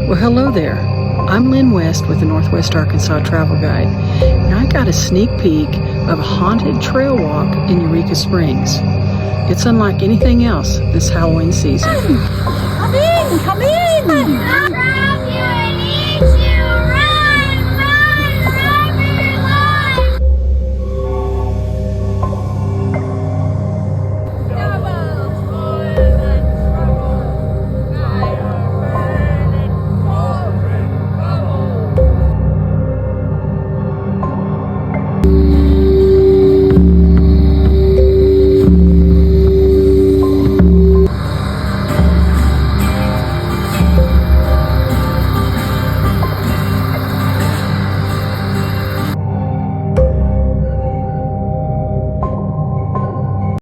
Well, hello there. I'm Lynn West with the Northwest Arkansas Travel Guide, and I got a sneak peek of a haunted trail walk in Eureka Springs. It's unlike anything else this Halloween season.